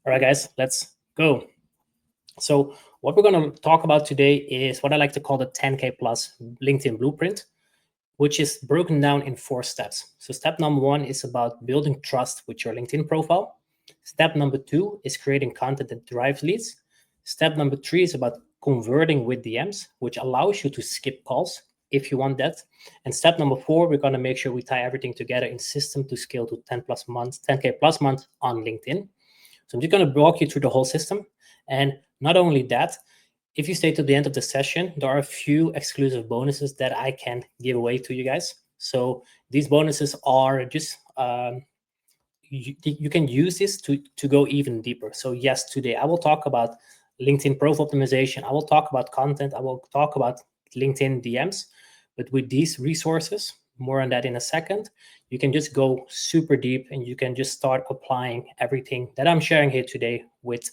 All right, guys, let's go. So what we're going to talk about today is what I like to call the 10K plus LinkedIn blueprint, which is broken down in 4 steps. So step number 1 is about building trust with your LinkedIn profile. Step number 2 is creating content that drives leads. Step number 3 is about converting with DMs, which allows you to skip calls if you want that. And step number 4, we're going to make sure we tie everything together in system to scale to 10K plus months on LinkedIn. So I'm just going to walk you through the whole system. And not only that, if you stay to the end of the session, there are a few exclusive bonuses that I can give away to you guys. So these bonuses are just, you can use this to go even deeper. So yes, today I will talk about LinkedIn profile optimization. I will talk about content. I will talk about LinkedIn DMs. But with these resources, more on that in a second, you can just go super deep and you can just start applying everything that I'm sharing here today with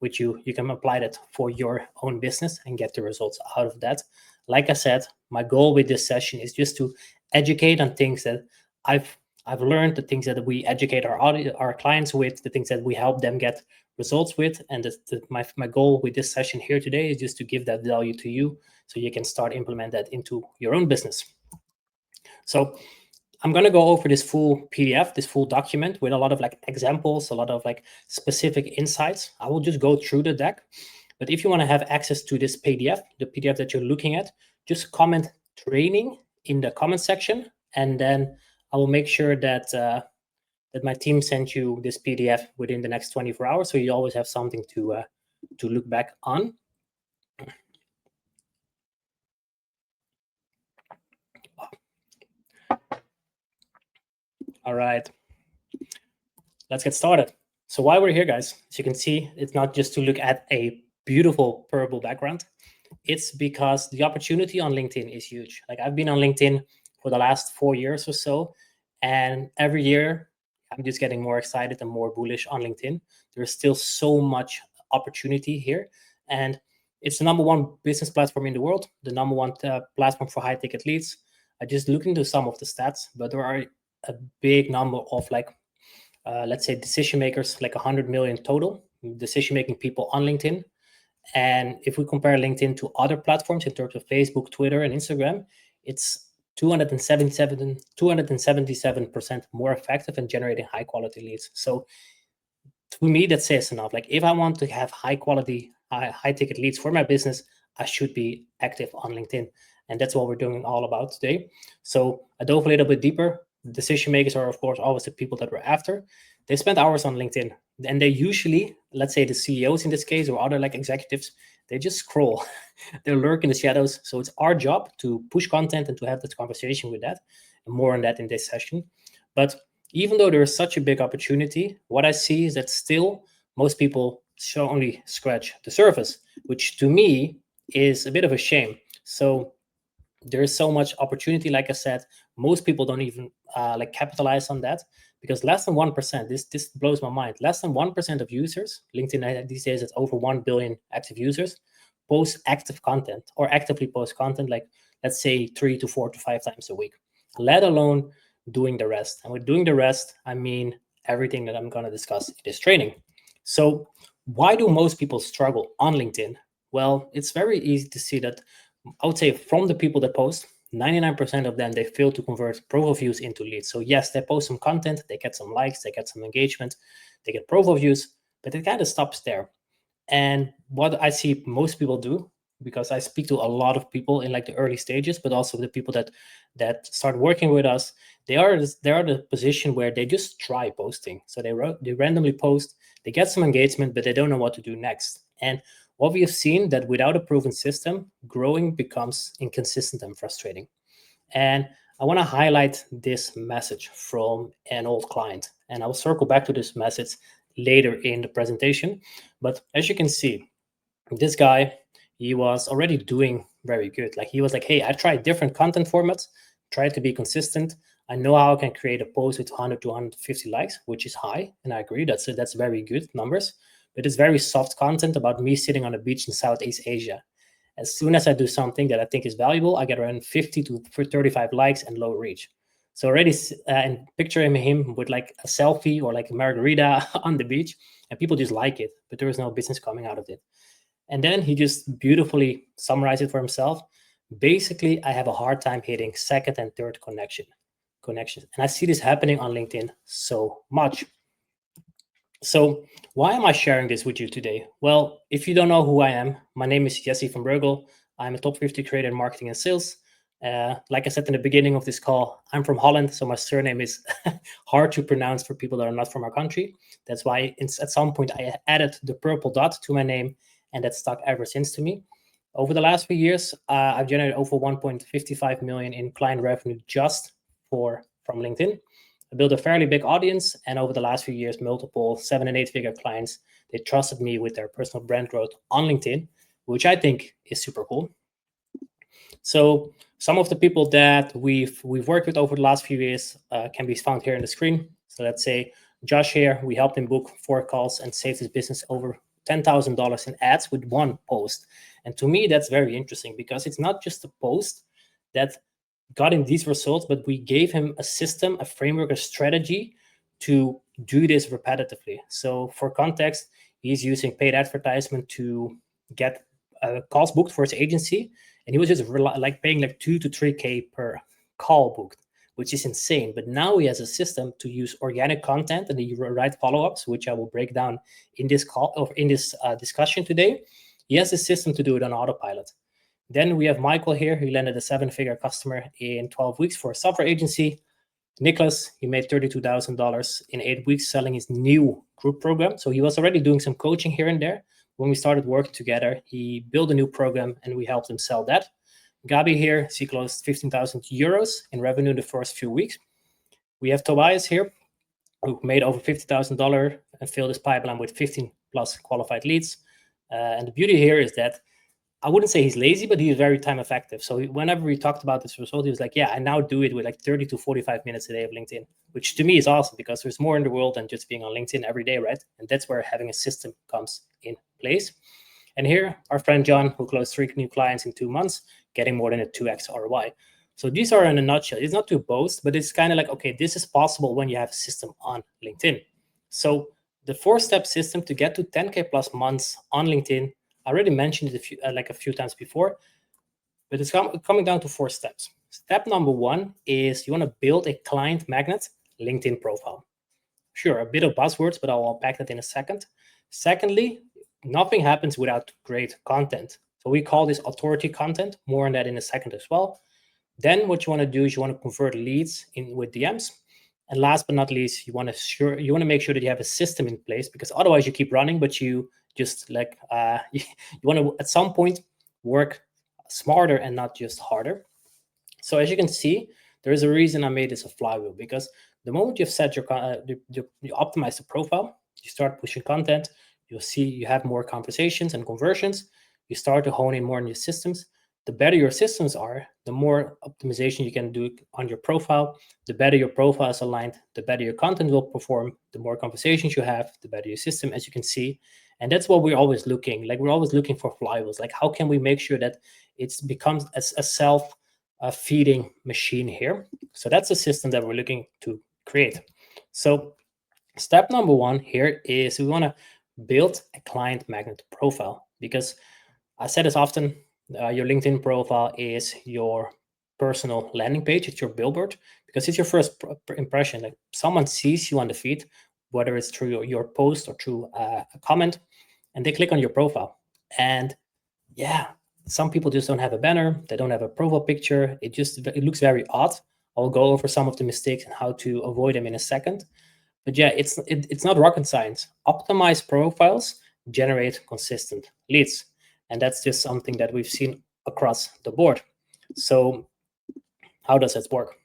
you. You can apply that for your own business and get the results out of that. Like I said, my goal with this session is just to educate on things that I've learned, the things that we educate our clients with, the things that we help them get results with. And my goal with this session here today is just to give that value to you so you can start implement that into your own business. So I'm going to go over this full PDF, this full document with a lot of like examples, a lot of like specific insights. I will just go through the deck. But if you want to have access to this PDF, the PDF that you're looking at, just comment training in the comment section. And then I will make sure that that my team sent you this PDF within the next 24 hours. So you always have something to look back on. All right, let's get started. So why we're here, guys, as you can see, it's not just to look at a beautiful purple background. It's because the opportunity on LinkedIn is huge. Like I've been on LinkedIn for the last 4 years or so, and every year I'm just getting more excited and more bullish on LinkedIn. There's still so much opportunity here, and it's the number 1 business platform in the world, the number 1 platform for high ticket leads. I just looked into some of the stats, but there are a big number of like let's say decision makers, like 100 million total decision making people on LinkedIn. And if we compare LinkedIn to other platforms in terms of Facebook, Twitter, and Instagram, it's 277% more effective in generating high quality leads. So to me, that says enough. Like if I want to have high quality, high ticket leads for my business, I should be active on LinkedIn. And that's what we're doing all about today. So I dove a little bit deeper. Decision makers are, of course, always the people that we're after. They spend hours on LinkedIn, and they usually, let's say the CEOs in this case or other like executives, they just scroll. They lurk in the shadows. So it's our job to push content and to have this conversation with that, and more on that in this session. But even though there is such a big opportunity, what I see is that still most people only scratch the surface, which to me is a bit of a shame. So there is so much opportunity. Like I said, most people don't even like capitalize on that, because less than 1%, this blows my mind, less than 1% of users, LinkedIn these days it's over 1 billion active users, post active content or actively post content, like let's say 3 to 4 to 5 times a week, let alone doing the rest. And with doing the rest, I mean everything that I'm going to discuss in this training. So why do most people struggle on LinkedIn? Well, it's very easy to see that. I would say from the people that post, 99% of them, they fail to convert profile views into leads. So yes, they post some content, they get some likes, they get some engagement, they get profile views, but it kind of stops there. And what I see most people do, because I speak to a lot of people in like the early stages, but also the people that start working with us, they are in the position where they just try posting. So they randomly post, they get some engagement, but they don't know what to do next. And what we have seen that without a proven system, growing becomes inconsistent and frustrating. And I want to highlight this message from an old client, and I'll circle back to this message later in the presentation. But as you can see, this guy, he was already doing very good. Like he was like, hey, I tried different content formats, tried to be consistent. I know how I can create a post with 100 to 150 likes, which is high, and I agree that's very good numbers. But it's very soft content about me sitting on a beach in Southeast Asia. As soon as I do something that I think is valuable, I get around 50 to 35 likes and low reach. So already and picture him with like a selfie or like a margarita on the beach, and people just like it, but there is no business coming out of it. And then he just beautifully summarized it for himself. Basically, I have a hard time hitting second and third connections. And I see this happening on LinkedIn so much. So why am I sharing this with you today? Well, if you don't know who I am, my name is Jesse van Breugel. I'm a top 50 creator in marketing and sales. Like I said in the beginning of this call, I'm from Holland, so my surname is hard to pronounce for people that are not from our country. That's why at some point I added the purple dot to my name, and that stuck ever since to me. Over the last few years, I've generated over 1.55 million in client revenue just from LinkedIn. I built a fairly big audience, and over the last few years, multiple 7 and 8 figure clients, they trusted me with their personal brand growth on LinkedIn, which I think is super cool. So some of the people that we've worked with over the last few years can be found here on the screen. So let's say Josh here, we helped him book 4 calls and saved his business over $10,000 in ads with 1 post. And to me, that's very interesting because it's not just a post that got him these results, but we gave him a system, a framework, a strategy to do this repetitively. So for context, he's using paid advertisement to get calls booked for his agency, and he was just like paying like 2 to 3K per call booked, which is insane. But now he has a system to use organic content and the right follow-ups, which I will break down in this call or in this discussion today. He has a system to do it on autopilot. Then we have Michael here, who landed a 7-figure customer in 12 weeks for a software agency. Nicholas, he made $32,000 in 8 weeks selling his new group program. So he was already doing some coaching here and there. When we started working together, he built a new program and we helped him sell that. Gabi here, she closed 15,000 euros in revenue in the first few weeks. We have Tobias here, who made over $50,000 and filled his pipeline with 15 plus qualified leads. And the beauty here is that I wouldn't say he's lazy, but he's very time effective. So whenever we talked about this result, he was like, yeah, I now do it with like 30 to 45 minutes a day of LinkedIn, which to me is awesome because there's more in the world than just being on LinkedIn every day, right? And that's where having a system comes in place. And here, our friend John, who closed 3 new clients in 2 months, getting more than a 2x ROI. So these are in a nutshell. It's not to boast, but it's kind of like, okay, this is possible when you have a system on LinkedIn. So the 4-step system to get to 10K plus months on LinkedIn, I already mentioned it a few times before, but it's coming down to 4 steps. Step number 1 is you want to build a client magnet LinkedIn profile. Sure, a bit of buzzwords, but I'll unpack that in a second. Secondly, nothing happens without great content. So we call this authority content. More on that in a second as well. Then what you want to do is you want to convert leads in with DMs. And last but not least, you want to make sure that you have a system in place, because otherwise you keep running, but you just like you want to at some point work smarter and not just harder. So as you can see, there is a reason I made this a flywheel, because the moment you've set you optimize the profile, you start pushing content, you'll see you have more conversations and conversions, you start to hone in more on your systems. The better your systems are, the more optimization you can do on your profile. The better your profile is aligned, the better your content will perform, the more conversations you have, the better your system, as you can see. And that's what we're always looking. Like, we're always looking for flywheels. Like, how can we make sure that it becomes a self-feeding machine here? So that's the system that we're looking to create. So step number 1 here is we want to build a client magnet profile, because I said this often, your LinkedIn profile is your personal landing page. It's your billboard, because it's your first impression. Like, someone sees you on the feed, whether it's through your post or through a comment, and they click on your profile. And yeah, some people just don't have a banner. They don't have a profile picture. It looks very odd. I'll go over some of the mistakes and how to avoid them in a second. But yeah, it's not rocket science. Optimized profiles generate consistent leads. And that's just something that we've seen across the board. So how does that work?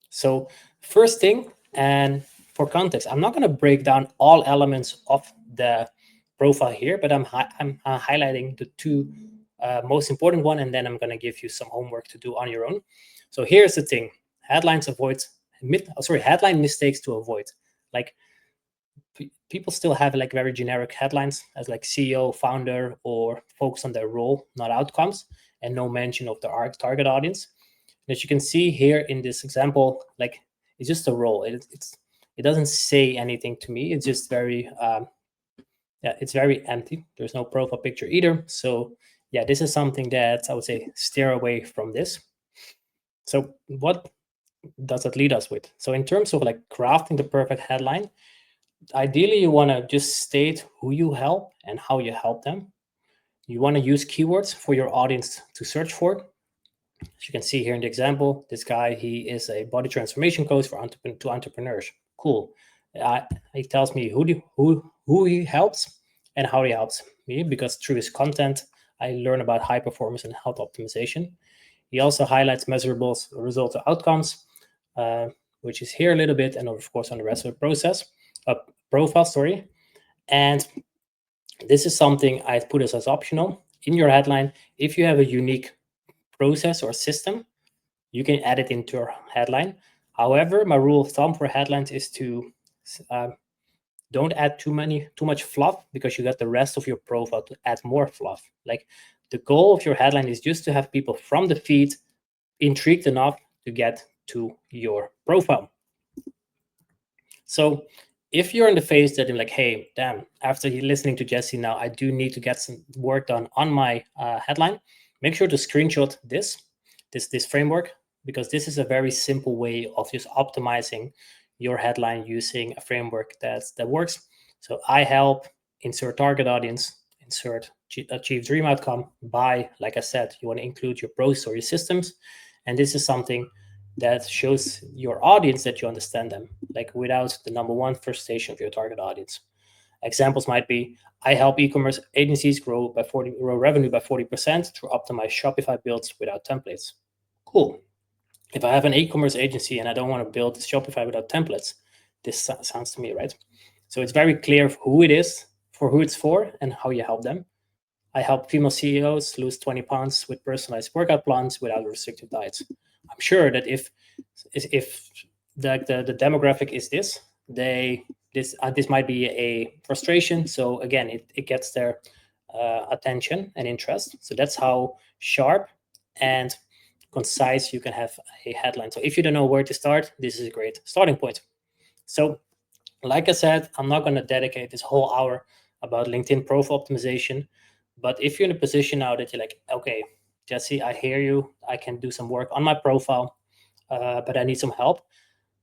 So first thing, and for context, I'm not going to break down all elements of the profile here, but I'm highlighting the 2 most important one, and then I'm going to give you some homework to do on your own. So here's the thing: headline mistakes to avoid. Like, people still have like very generic headlines as like CEO, founder, or focus on their role, not outcomes, and no mention of the target audience. And as you can see here in this example, like, It's just a role. It doesn't say anything to me. It's just very it's very empty. There's no profile picture either. So yeah, this is something that I would say steer away from this. So what does it lead us with? So in terms of like crafting the perfect headline, ideally you want to just state who you help and how you help them. You want to use keywords for your audience to search for. As you can see here in the example, this guy, he is a body transformation coach for to entrepreneurs. Cool. He tells me who he helps and how he helps me, because through his content, I learn about high performance and health optimization. He also highlights measurable results or outcomes, which is here a little bit, and of course on the rest of the profile, sorry. And this is something I put as optional in your headline. If you have a unique process or system, you can add it into your headline. However, my rule of thumb for headlines is to don't add too much fluff, because you got the rest of your profile to add more fluff. Like, the goal of your headline is just to have people from the feed intrigued enough to get to your profile. So if you're in the phase that you're like, hey, damn, after listening to Jesse now, I do need to get some work done on my headline, make sure to screenshot this framework, because this is a very simple way of just optimizing your headline using a framework that works. So I help, insert target audience, insert achieve dream outcome by, like I said, you want to include your process or your systems. And this is something that shows your audience that you understand them, like without the number one first station of your target audience. Examples might be, I help e-commerce agencies grow revenue by 40% through optimized Shopify builds without templates. Cool. If I have an e-commerce agency and I don't want to build Shopify without templates, this sounds to me, right? So it's very clear who it is, for who it's for, and how you help them. I help female CEOs lose 20 pounds with personalized workout plans without restrictive diets. I'm sure that if the demographic is this, this might be a frustration. So again, it gets their attention and interest. So that's how sharp and concise you can have a headline. So if you don't know where to start, this is a great starting point. So like I said, I'm not going to dedicate this whole hour about LinkedIn profile optimization. But if you're in a position now that you're like, okay, Jesse, I hear you, I can do some work on my profile, but I need some help,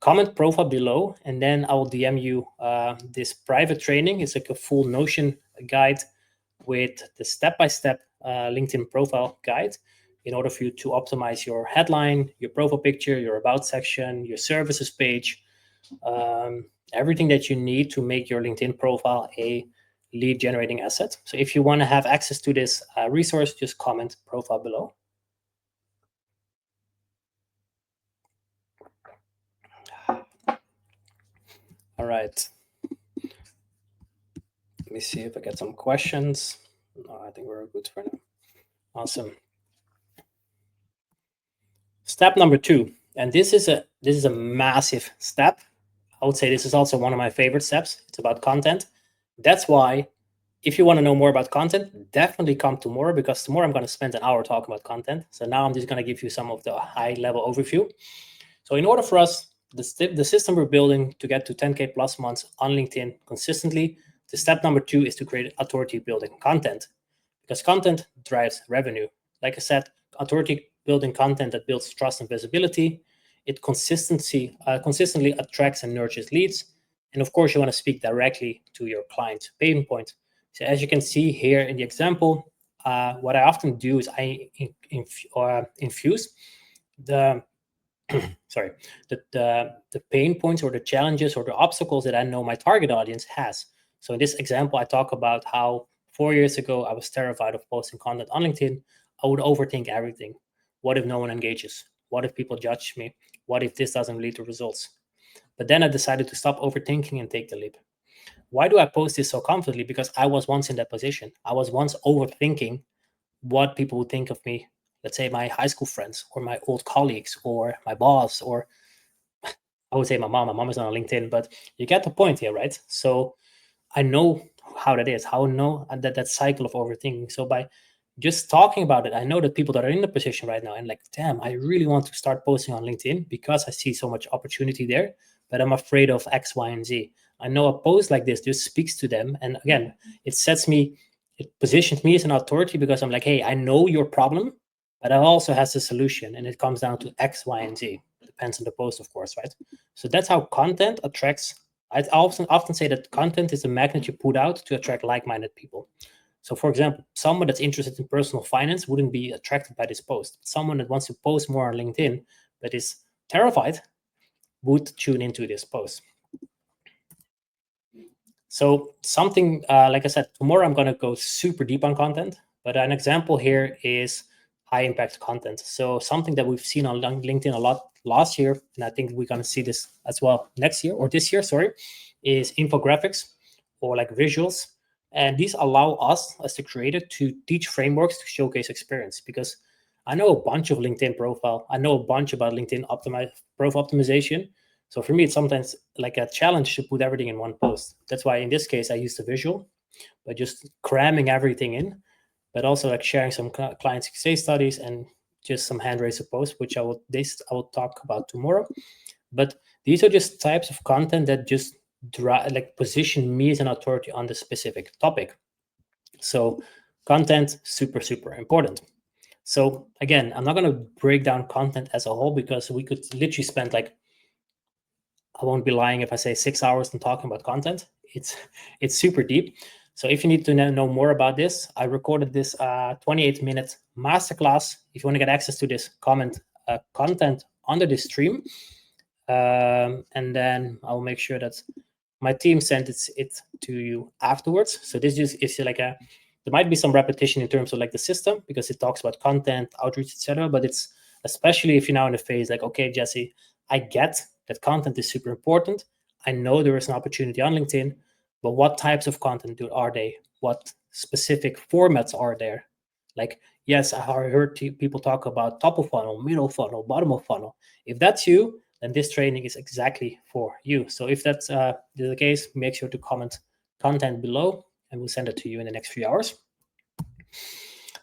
comment profile below, and then I will DM you this private training. It's like a full Notion guide with the step-by-step LinkedIn profile guide in order for you to optimize your headline, your profile picture, your about section, your services page, everything that you need to make your LinkedIn profile a lead generating asset. So if you want to have access to this resource, just comment profile below. All right. Let me see if I get some questions. No, I think we're good for now. Awesome. Step number 2, and this is a massive step. I would say this is also one of my favorite steps. It's about content. That's why, if you want to know more about content, definitely come tomorrow, because tomorrow I'm going to spend an hour talking about content. So now I'm just going to give you some of the high-level overview. So in order for us, the system we're building to get to 10K plus months on LinkedIn consistently, the step number 2 is to create authority building content, because content drives revenue. Like I said, authority building content that builds trust and visibility. It consistently attracts and nurtures leads. And of course, you want to speak directly to your client's pain point. So as you can see here in the example, what I often do is I infuse the the pain points or the challenges or the obstacles that I know my target audience has. So in this example, I talk about how 4 years ago I was terrified of posting content on LinkedIn. I would overthink everything. What if no one engages? What if people judge me? What if this doesn't lead to results? But then I decided to stop overthinking and take the leap. Why do I post this so confidently? Because I was once in that position. I was once overthinking what people would think of me. Let's say my high school friends or my old colleagues or my boss, or I would say my mom. My mom is not on LinkedIn, but you get the point here, right? So I know how that is, how I know that cycle of overthinking. So by just talking about it, I know that people that are in the position right now and like, damn, I really want to start posting on LinkedIn because I see so much opportunity there, but I'm afraid of X, Y, and Z. I know a post like this just speaks to them. And again, it positions me as an authority because I'm like, hey, I know your problem, but I also has a solution. And it comes down to X, Y, and Z. It depends on the post, of course, right? So that's how content attracts. I often say that content is the magnet you put out to attract like-minded people. So, for example, someone that's interested in personal finance wouldn't be attracted by this post. Someone that wants to post more on LinkedIn but is terrified would tune into this post. So something, like I said, tomorrow I'm going to go super deep on content, but an example here is high impact content. So something that we've seen on LinkedIn a lot last year, and I think we're going to see this as well next year or this year, sorry, is infographics or like visuals. And these allow us as the creator to teach frameworks to showcase experience, because I know a bunch of LinkedIn profile. I know a bunch about LinkedIn profile optimization. So for me, it's sometimes like a challenge to put everything in one post. That's why in this case, I use the visual, by just cramming everything in, but also like sharing some client case studies and just some hand raised posts, which I will talk about tomorrow. But these are just types of content that just position me as an authority on the specific topic. So content, super, super important. So again, I'm not going to break down content as a whole because we could literally spend like, I won't be lying if I say 6 hours on talking about content. It's super deep. So if you need to know more about this, I recorded this 28-minute masterclass. If you want to get access to this content under this stream, and then I'll make sure that my team sends it to you afterwards. So this just is like there might be some repetition in terms of like the system because it talks about content, outreach, etc. But it's especially if you're now in a phase like, okay, Jesse, I get that content is super important. I know there is an opportunity on LinkedIn, but what types of content are they? What specific formats are there? Like, yes, I heard people talk about top of funnel, middle funnel, bottom of funnel. If that's you, then this training is exactly for you. So if that's the case, make sure to comment content below and we'll send it to you in the next few hours.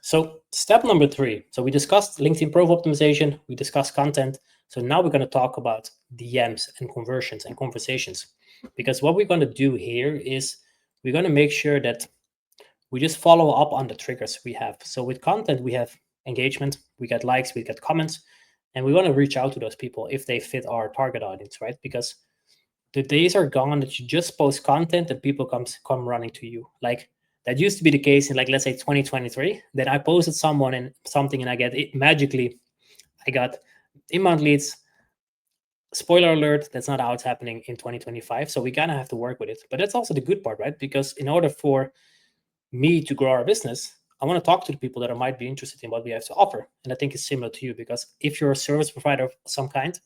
So step number 3. So we discussed LinkedIn profile optimization, we discussed content. So now we're going to talk about DMs and conversions and conversations. Because what we're going to do here is we're going to make sure that we just follow up on the triggers we have. So with content, we have engagement, we get likes, we get comments, and we want to reach out to those people if they fit our target audience, right? Because the days are gone that you just post content and people come running to you. Like that used to be the case in, like, let's say 2023, that I posted something and I get it magically. I got inbound leads. Spoiler alert, that's not how it's happening in 2025. So we kind of have to work with it. But that's also the good part, right? Because in order for me to grow our business, I want to talk to the people that might be interested in what we have to offer. And I think it's similar to you, because if you're a service provider of some kind,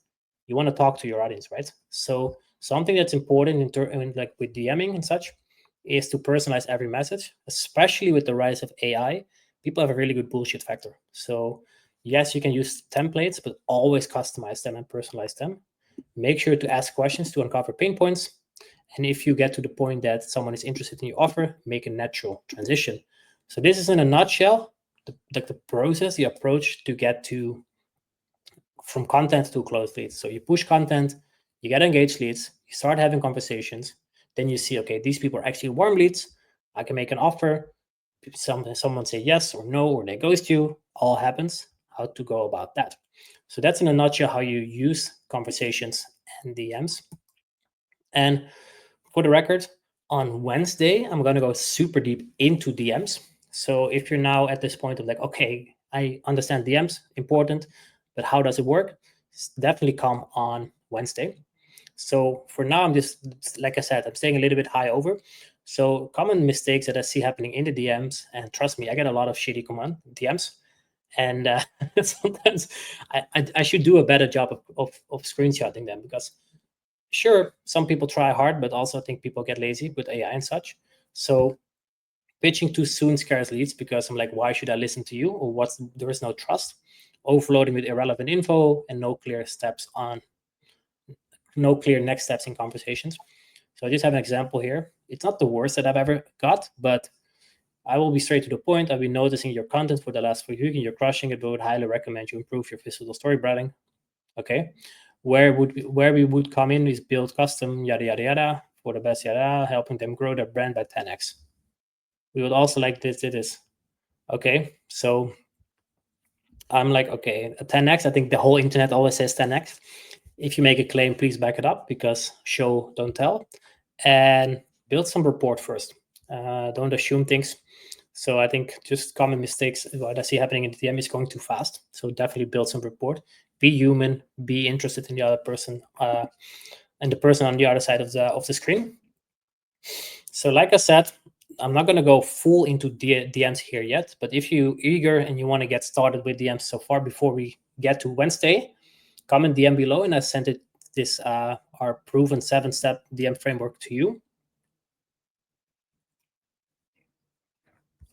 you want to talk to your audience, right? So something that's important like with DMing and such is to personalize every message, especially with the rise of AI. People have a really good bullshit factor. So yes, you can use templates, but always customize them and personalize them. Make sure to ask questions to uncover pain points. And if you get to the point that someone is interested in your offer, make a natural transition. So this is in a nutshell, the process, the approach to get from content to closed leads. So you push content, you get engaged leads, you start having conversations, then you see, okay, these people are actually warm leads. I can make an offer. Someone say yes or no, or they ghost you. All happens. How to go about that. So that's in a nutshell how you use conversations and DMs. And for the record, on Wednesday, I'm going to go super deep into DMs. So if you're now at this point of like, okay, I understand DMs, important, but how does it work? Definitely come on Wednesday. So for now, I'm just, like I said, I'm staying a little bit high over. So common mistakes that I see happening in the DMs, and trust me, I get a lot of shitty DMs. And sometimes I should do a better job of screenshotting them, because sure, some people try hard, but also I think people get lazy with AI and such. So pitching too soon scares leads, because I'm like, why should I listen to you? Or there is no trust. Overloading with irrelevant info and no clear next steps in conversations. So I just have an example here. It's not the worst that I've ever got, but I will be straight to the point. I've been noticing your content for the last week and you're crushing it, but would highly recommend you improve your physical storyboarding. Okay. Where we would come in is build custom yada yada yada for the best yada, helping them grow their brand by 10x. We would also like this. Okay. So I'm like, okay, 10x. I think the whole internet always says 10x. If you make a claim, please back it up, because show, don't tell. And build some report first. Don't assume things. So I think just common mistakes, what I see happening in the DM is going too fast. So definitely build some report. Be human. Be interested in the other person and the person on the other side of the screen. So like I said, I'm not going to go full into DMs here yet, but if you're eager and you want to get started with DMs so far before we get to Wednesday, comment DM below and I sent it this our proven 7-step DM framework to you.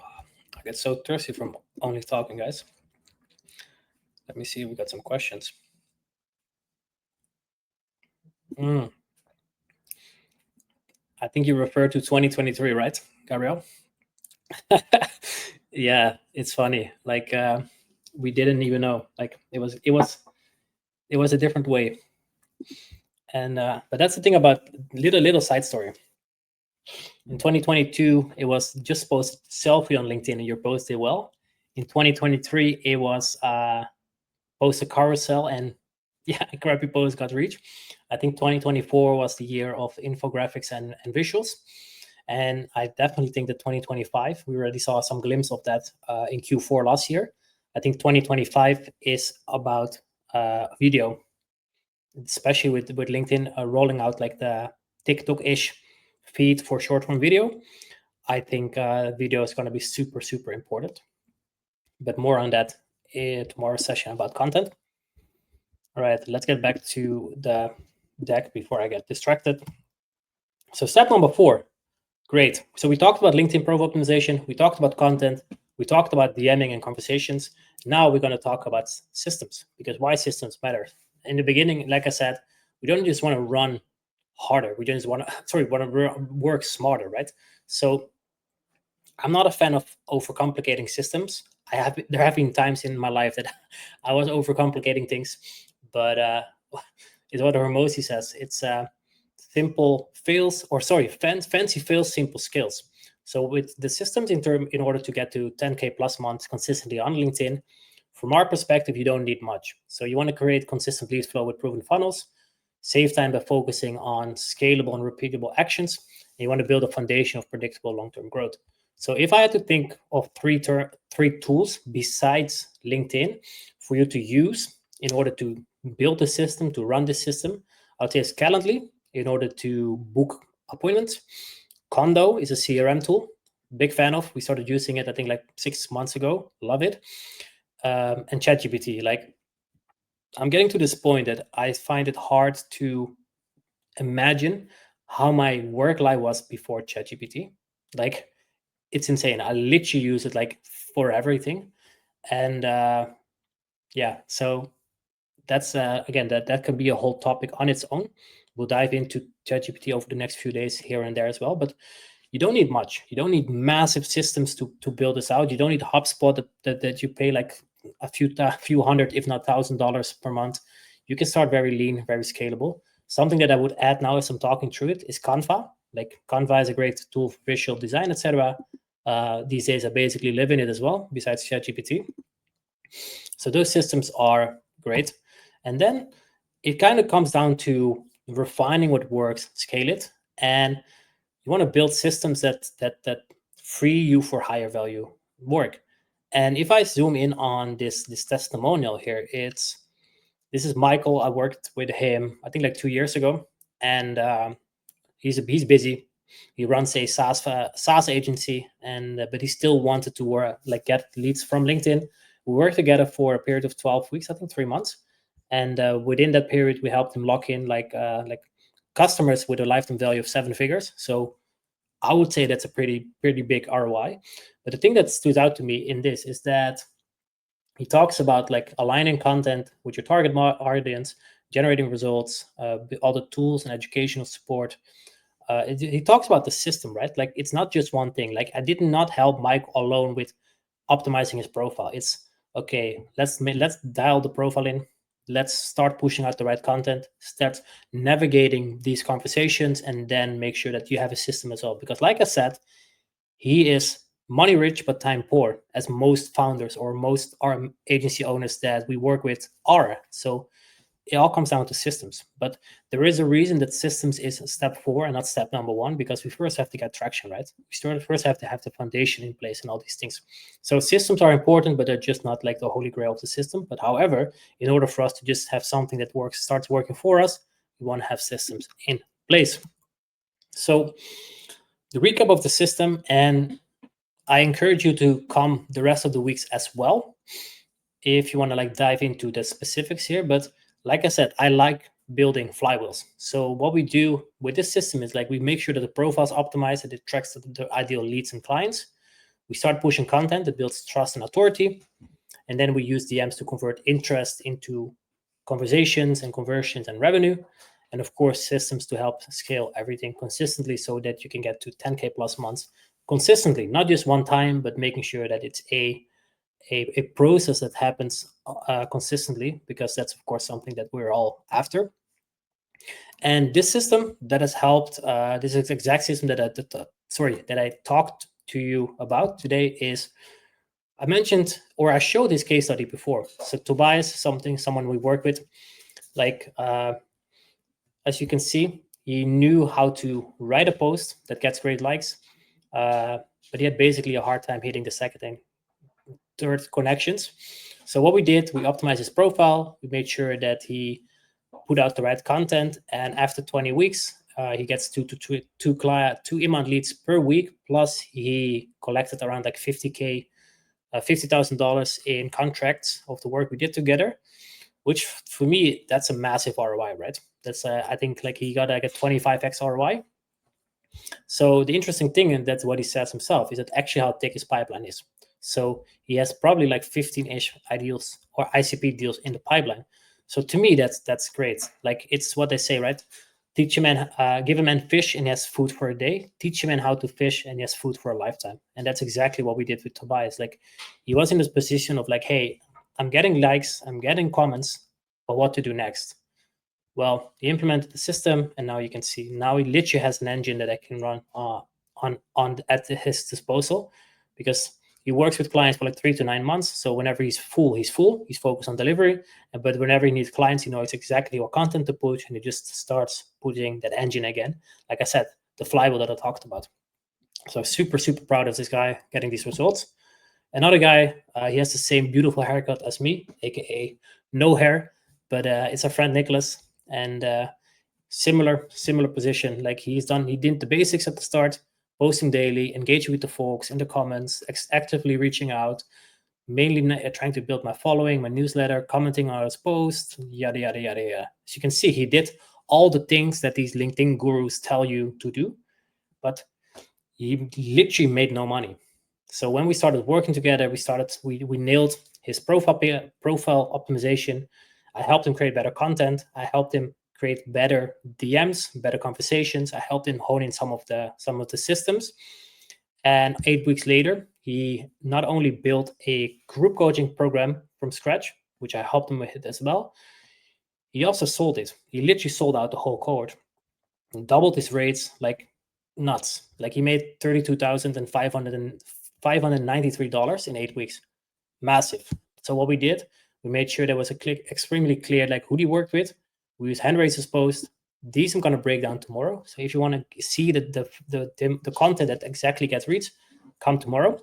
I get so thirsty from only talking, guys. Let me see if we got some questions. I think you refer to 2023, right, Gabriel? Yeah, it's funny. Like we didn't even know. Like it was a different way. And but that's the thing about little side story. In 2022, it was just post selfie on LinkedIn and your post did well. In 2023, it was post a carousel and yeah, a crappy post got reach. I think 2024 was the year of infographics and visuals. And I definitely think that 2025, we already saw some glimpse of that in Q4 last year. I think 2025 is about video, especially with LinkedIn rolling out like the TikTok-ish feed for short-form video. I think video is going to be super, super important. But more on that in tomorrow's session about content. All right, let's get back to the deck before I get distracted. So step number 4, great. So we talked about LinkedIn profile optimization. We talked about content. We talked about DMing and conversations. Now we're going to talk about systems, because why systems matter. In the beginning, like I said, we don't just want to run harder. We just want to work smarter, right? So I'm not a fan of overcomplicating systems. There have been times in my life that I was overcomplicating things, but it's what Hormozi says. It's simple fails, or sorry, fancy fails, simple skills. So with the systems in order to get to 10K plus months consistently on LinkedIn, from our perspective, you don't need much. So you want to create consistent lead flow with proven funnels, save time by focusing on scalable and repeatable actions, and you want to build a foundation of predictable long-term growth. So if I had to think of three tools besides LinkedIn for you to use in order to build a system, to run this system, I would say it's Calendly in order to book appointments. Condo is a CRM tool. Big fan of. We started using it, I think, like 6 months ago. Love it. And ChatGPT. Like, I'm getting to this point that I find it hard to imagine how my work life was before ChatGPT. Like, it's insane. I literally use it like for everything. And yeah, so that's again, that could be a whole topic on its own. We'll dive into ChatGPT over the next few days here and there as well. But you don't need much. You don't need massive systems to build this out. You don't need HubSpot that you pay like a few hundred, if not $1,000 per month. You can start very lean, very scalable. Something that I would add now as I'm talking through it is Canva. Like Canva is a great tool for visual design, etc. These days I basically live in it as well, besides ChatGPT. So those systems are great. And then it kind of comes down to refining what works, scale it, and you want to build systems that free you for higher value work. And if I zoom in on this testimonial here, this is Michael. I worked with him, I think, like 2 years ago, and he's busy. He runs a SaaS agency, and but he still wanted to get leads from LinkedIn. We worked together for a period of 12 weeks, I think 3 months, and within that period, we helped him lock in like customers with a lifetime value of 7 figures. So I would say that's a pretty big ROI. But the thing that stood out to me in this is that he talks about like aligning content with your target audience, generating results, all the tools and educational support, he talks about the system, right? Like it's not just one thing. Like I did not help Mike alone with optimizing his profile. It's okay. Let's dial the profile in. Let's start pushing out the right content. Start navigating these conversations, and then make sure that you have a system as well. Because, like I said, he is money rich but time poor, as most founders or most agency owners that we work with are. So it all comes down to systems. But there is a reason that systems is step 4 and not step number 1, because we first have to get traction, right? We first have to have the foundation in place and all these things. So systems are important, but they're just not like the holy grail of the system. But however, in order for us to just have something that starts working for us, we want to have systems in place. So the recap of the system, and I encourage you to come the rest of the weeks as well if you want to like dive into the specifics here. But like I said, I like building flywheels. So what we do with this system is like we make sure that the profile is optimized, that it tracks the ideal leads and clients. We start pushing content that builds trust and authority. And then we use DMs to convert interest into conversations and conversions and revenue. And of course, systems to help scale everything consistently so that you can get to 10K plus months consistently, not just one time, but making sure that it's a process that happens consistently, because that's of course something that we're all after. And this system that has helped, this is the exact system that I talked to you about today, is I mentioned, or I showed this case study before. So Tobias, someone we work with, like as you can see, he knew how to write a post that gets great likes, but he had basically a hard time hitting the second and third connections. So what we did, we optimized his profile. We made sure that he put out the right content, and after 20 weeks, he gets two inbound leads per week. Plus, he collected around like $50,000 in contracts of the work we did together, which for me, that's a massive ROI, right? That's I think like he got like a 25x ROI. So the interesting thing, and that's what he says himself, is that actually how thick his pipeline is. So he has probably like 15-ish ideals or ICP deals in the pipeline. So to me, that's great. Like it's what they say, right? Teach a man, give a man fish and he has food for a day. Teach a man how to fish and he has food for a lifetime. And that's exactly what we did with Tobias. Like he was in this position of like, hey, I'm getting likes, I'm getting comments, but what to do next? Well, he implemented the system, and now you can see now he literally has an engine that I can run at his disposal, because he works with clients for like 3 to 9 months. So whenever he's full, he's focused on delivery. But whenever he needs clients, he knows exactly what content to push, and he just starts putting that engine again. Like I said, the flywheel that I talked about. So I'm super, super proud of this guy getting these results. Another guy, he has the same beautiful haircut as me, aka no hair, but it's our friend Nicholas, and similar position. Like he did the basics at the start, posting daily, engaging with the folks in the comments, actively reaching out, mainly trying to build my following, my newsletter, commenting on his posts, yada yada yada yada. As you can see, he did all the things that these LinkedIn gurus tell you to do, but he literally made no money. So when we started working together, we nailed his profile optimization. I helped him create better content. I helped him create better DMs, better conversations. I helped him hone in some of the systems. And 8 weeks later, he not only built a group coaching program from scratch, which I helped him with as well, he also sold it. He literally sold out the whole cohort and doubled his rates like nuts. Like he made $32,593 in 8 weeks. Massive. So what we did, we made sure there was extremely clear like who he worked with. We use hand raises post. These I'm going to break down tomorrow. So if you want to see the content that exactly gets reached, come tomorrow.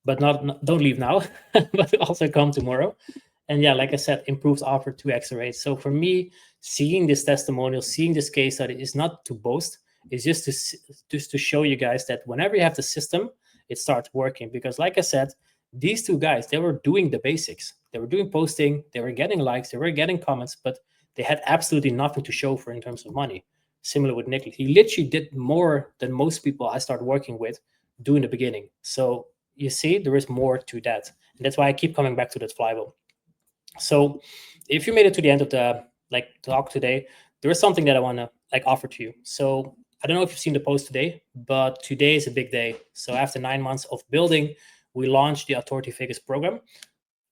But don't leave now, but also come tomorrow. And yeah, like I said, improved offer 2x rate. So for me, seeing this testimonial, seeing this case study is not to boast. It's just to show you guys that whenever you have the system, it starts working. Because like I said, these two guys, they were doing the basics. They were doing posting, they were getting likes, they were getting comments, but they had absolutely nothing to show for in terms of money. Similar with Nicholas. He literally did more than most people I started working with do in the beginning. So you see, there is more to that. And that's why I keep coming back to that flywheel. So if you made it to the end of the talk today, there is something that I want to offer to you. So I don't know if you've seen the post today, but today is a big day. So after 9 months of building, we launched the Authority Vegas program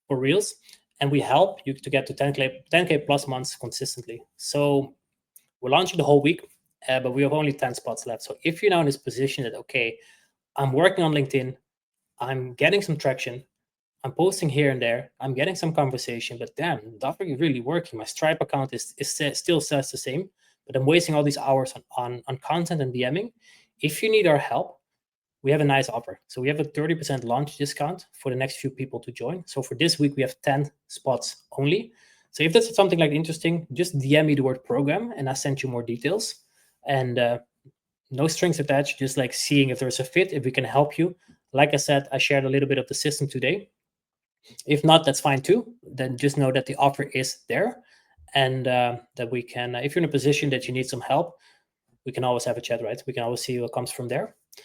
for Reels, and we help you to get to 10K plus months consistently. So we're launching the whole week, but we have only 10 spots left. So if you're now in this position that, okay, I'm working on LinkedIn, I'm getting some traction, I'm posting here and there, I'm getting some conversation, but damn, nothing really working. My Stripe account still says the same, but I'm wasting all these hours on content and DMing. If you need our help, we have a nice offer. So we have a 30% launch discount for the next few people to join. So for this week, we have 10 spots only. So if that's something like interesting, just DM me the word program and I'll send you more details. And no strings attached, just like seeing if there's a fit, if we can help you. Like I said, I shared a little bit of the system today. If not, that's fine too. Then just know that the offer is there, and that we can, if you're in a position that you need some help, we can always have a chat, right? We can always see what comes from there.